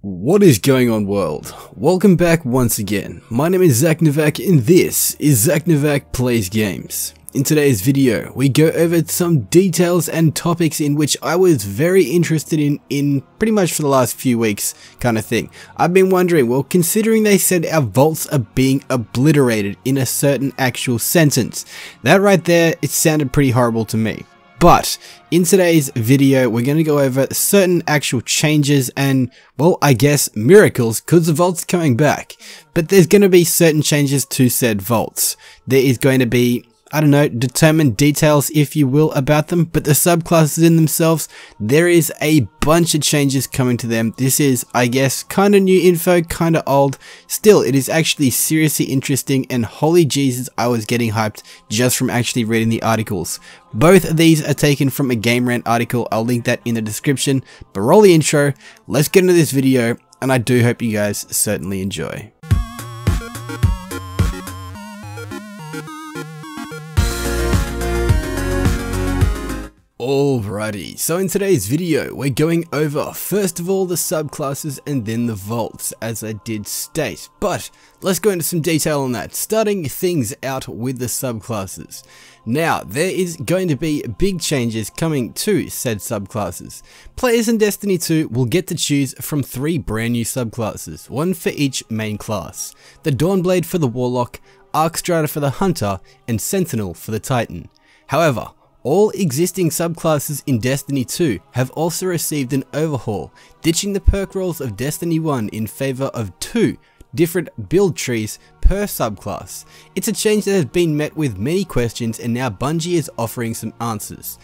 What is going on, world? Welcome back once again. My name is Zach Novak and this is Zach Novak Plays Games. In today's video, we go over some details and topics in which I was very interested in pretty much for the last few weeks kind of thing. I've been wondering, well, considering they said our vaults are being obliterated in a certain actual sentence, that right there, it sounded pretty horrible to me. But in today's video, we're going to go over certain actual changes and, well, I guess miracles because the vault's coming back. But there's going to be certain changes to said vaults. There is going to be, I don't know, determined details, if you will, about them, but the subclasses in themselves, there is a bunch of changes coming to them. This is, I guess, kind of new info, kind of old. Still, it is actually seriously interesting, and holy Jesus, I was getting hyped just from actually reading the articles. Both of these are taken from a Game Rant article. I'll link that in the description. But roll the intro, let's get into this video, and I do hope you guys certainly enjoy. Alrighty, so in today's video, we're going over first of all the subclasses and then the vaults, as I did state. But let's go into some detail on that, starting things out with the subclasses. Now, there is going to be big changes coming to said subclasses. Players in Destiny 2 will get to choose from 3 brand new subclasses, one for each main class. The Dawnblade for the Warlock, Arcstrider for the Hunter, and Sentinel for the Titan. However, all existing subclasses in Destiny 2 have also received an overhaul, ditching the perk rolls of Destiny 1 in favor of 2 different build trees per subclass. It's a change that has been met with many questions, and now Bungie is offering some answers.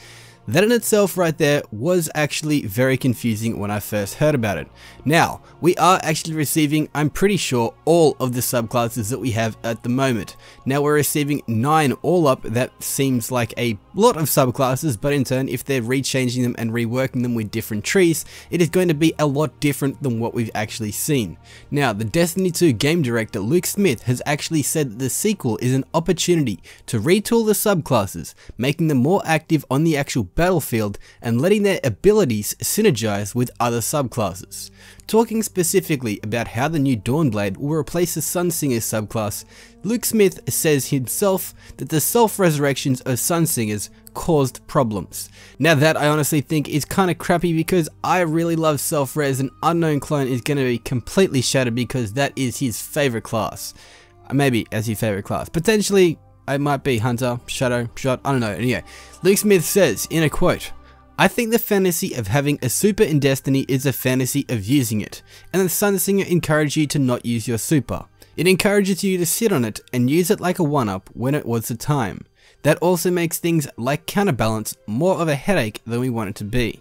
That in itself right there was actually very confusing when I first heard about it. Now, we are actually receiving, I'm pretty sure, all of the subclasses that we have at the moment. Now we're receiving 9 all up. That seems like a lot of subclasses, but in turn, if they're rechanging them and reworking them with different trees, it is going to be a lot different than what we've actually seen. Now, the Destiny 2 game director Luke Smith has actually said that the sequel is an opportunity to retool the subclasses, making them more active on the actual battlefield and letting their abilities synergize with other subclasses. Talking specifically about how the new Dawnblade will replace the Sunsinger subclass, Luke Smith says himself that the self-resurrections of Sunsingers caused problems. Now that I honestly think is kind of crappy because I really love self-res, and Unknown Clone is going to be completely shattered because that is his favorite class. Maybe as his favorite class. Potentially it might be Hunter, Shadow, Shot, I don't know. Anyway, Luke Smith says in a quote, "I think the fantasy of having a super in Destiny is a fantasy of using it, and the Sunsinger encouraged you to not use your super. It encourages you to sit on it and use it like a 1-up when it was the time. That also makes things like counterbalance more of a headache than we want it to be."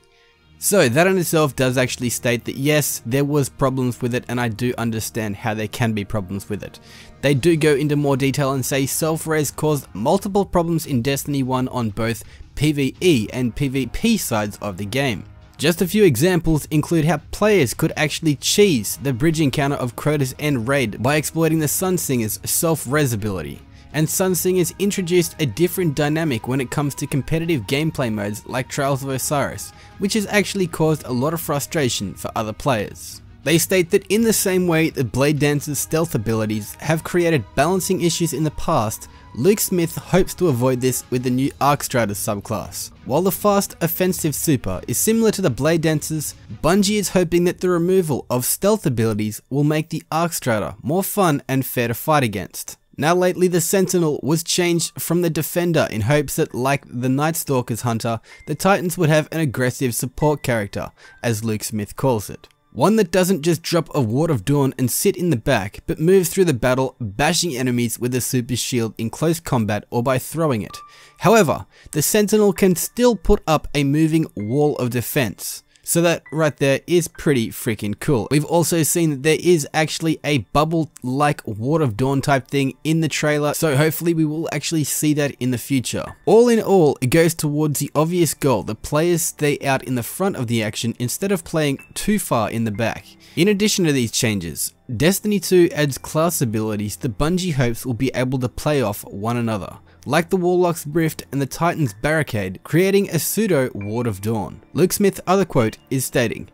So that in itself does actually state that yes, there was problems with it, and I do understand how there can be problems with it. They do go into more detail and say self-res caused multiple problems in Destiny 1 on both PvE and PvP sides of the game. Just a few examples include how players could actually cheese the bridge encounter of Crota's End Raid by exploiting the Sunsinger's self-res ability. And Sunsingers introduced a different dynamic when it comes to competitive gameplay modes like Trials of Osiris, which has actually caused a lot of frustration for other players. They state that in the same way that Blade Dancer's stealth abilities have created balancing issues in the past, Luke Smith hopes to avoid this with the new Arcstrider subclass. While the fast offensive super is similar to the Blade Dancer's, Bungie is hoping that the removal of stealth abilities will make the Arcstrider more fun and fair to fight against. Now lately, the Sentinel was changed from the Defender in hopes that, like the Night Stalker's Hunter, the Titans would have an aggressive support character, as Luke Smith calls it. One that doesn't just drop a Ward of Dawn and sit in the back, but moves through the battle, bashing enemies with a super shield in close combat or by throwing it. However, the Sentinel can still put up a moving wall of defense. So that right there is pretty freaking cool. We've also seen that there is actually a bubble-like Ward of Dawn type thing in the trailer, so hopefully we will actually see that in the future. All in all, it goes towards the obvious goal that players stay out in the front of the action instead of playing too far in the back. In addition to these changes, Destiny 2 adds class abilities that Bungie hopes will be able to play off one another, like the Warlock's Rift and the Titan's Barricade, creating a pseudo Ward of Dawn. Luke Smith's other quote is stating,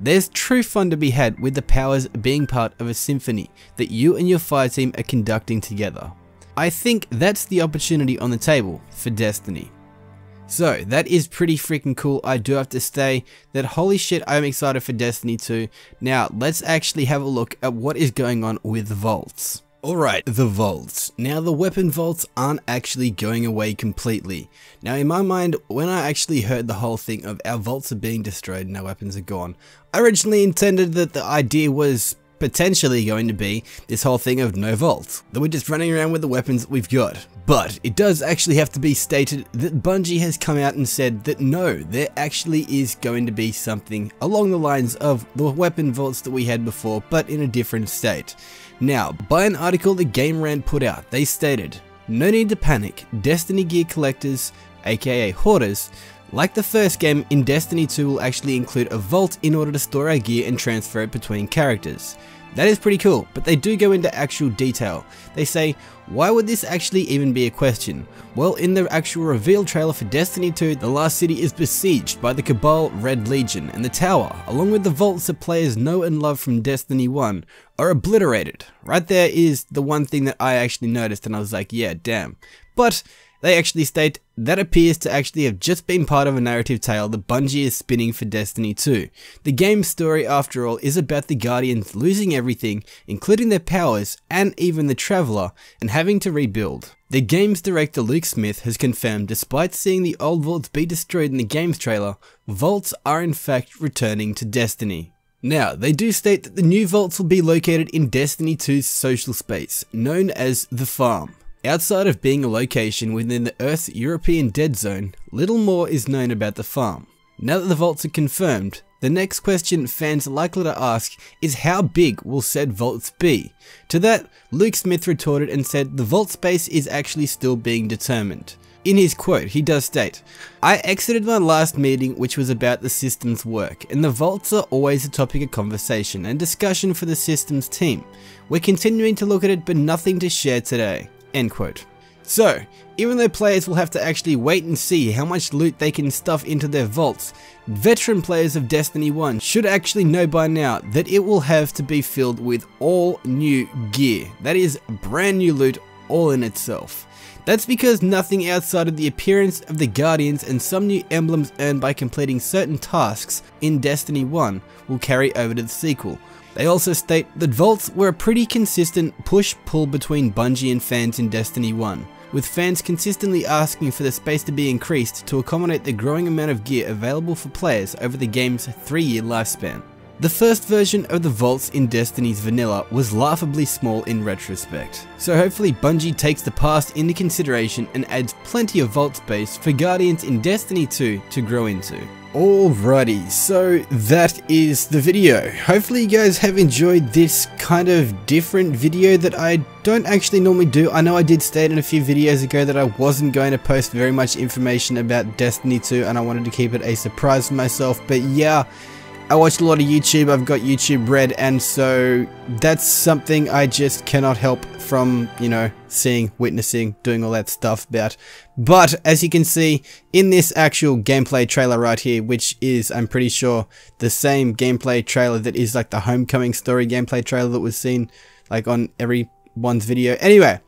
There's true fun to be had with the powers being part of a symphony that you and your fire team are conducting together. I think that's the opportunity on the table for Destiny. So that is pretty freaking cool. I do have to say that holy shit, I'm excited for Destiny 2. Now let's actually have a look at what is going on with the vaults. Alright, the vaults. Now the weapon vaults aren't actually going away completely. Now in my mind, when I actually heard the whole thing of our vaults are being destroyed and our weapons are gone, I originally intended that the idea was potentially going to be this whole thing of no vaults, that we're just running around with the weapons that we've got. But it does actually have to be stated that Bungie has come out and said that no, there actually is going to be something along the lines of the weapon vaults that we had before, but in a different state. Now, by an article that Game Rant put out, they stated, "No need to panic, Destiny gear collectors, aka hoarders, like the first game, in Destiny 2 will actually include a vault in order to store our gear and transfer it between characters." That is pretty cool, but they do go into actual detail. They say, why would this actually even be a question? Well, in the actual reveal trailer for Destiny 2, the last city is besieged by the Cabal Red Legion, and the tower, along with the vaults that players know and love from Destiny 1, are obliterated. Right there is the one thing that I actually noticed, and I was like, yeah, damn. But they actually state that appears to actually have just been part of a narrative tale that Bungie is spinning for Destiny 2. The game's story, after all, is about the Guardians losing everything, including their powers and even the Traveler, and having to rebuild. The game's director Luke Smith has confirmed, despite seeing the old vaults be destroyed in the game's trailer, vaults are in fact returning to Destiny. Now, they do state that the new vaults will be located in Destiny 2's social space, known as the Farm. Outside of being a location within the Earth's European Dead Zone, little more is known about the farm. Now that the vaults are confirmed, the next question fans are likely to ask is how big will said vaults be? To that, Luke Smith retorted and said the vault space is actually still being determined. In his quote, he does state, "I exited my last meeting which was about the system's work, and the vaults are always a topic of conversation and discussion for the systems team. We're continuing to look at it but nothing to share today." End quote. So, even though players will have to actually wait and see how much loot they can stuff into their vaults, veteran players of Destiny 1 should actually know by now that it will have to be filled with all new gear. That is brand new loot all in itself. That's because nothing outside of the appearance of the Guardians and some new emblems earned by completing certain tasks in Destiny 1 will carry over to the sequel. They also state that vaults were a pretty consistent push-pull between Bungie and fans in Destiny 1, with fans consistently asking for the space to be increased to accommodate the growing amount of gear available for players over the game's 3-year lifespan. The first version of the vaults in Destiny's vanilla was laughably small in retrospect, so hopefully Bungie takes the past into consideration and adds plenty of vault space for Guardians in Destiny 2 to grow into. Alrighty, so that is the video. Hopefully you guys have enjoyed this kind of different video that I don't actually normally do. I know I did state in a few videos ago that I wasn't going to post very much information about Destiny 2 and I wanted to keep it a surprise for myself, but yeah, I watch a lot of YouTube, I've got YouTube Red, and so that's something I just cannot help from, you know, seeing, witnessing, doing all that stuff about. But as you can see in this actual gameplay trailer right here, which is, I'm pretty sure, the same gameplay trailer that is like the Homecoming story gameplay trailer that was seen like on everyone's video. Anyway,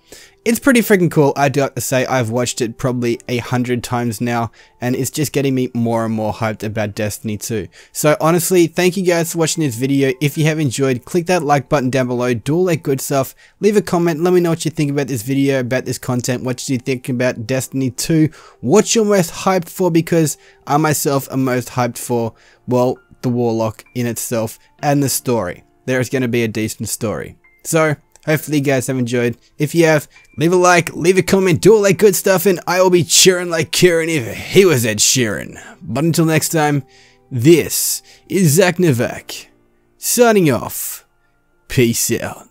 it's pretty freaking cool. I do have to say I've watched it probably 100 times now, and it's just getting me more and more hyped about Destiny 2. So honestly, thank you guys for watching this video. If you have enjoyed, click that like button down below, do all that good stuff, leave a comment, let me know what you think about this video, about this content, what you think about Destiny 2, what you're most hyped for, because I myself am most hyped for, well, the Warlock in itself and the story. There is going to be a decent story. So hopefully you guys have enjoyed. If you have, leave a like, leave a comment, do all that good stuff, and I will be cheering like Kieran if he was Ed Sheeran. But until next time, this is Zach Novak, signing off. Peace out.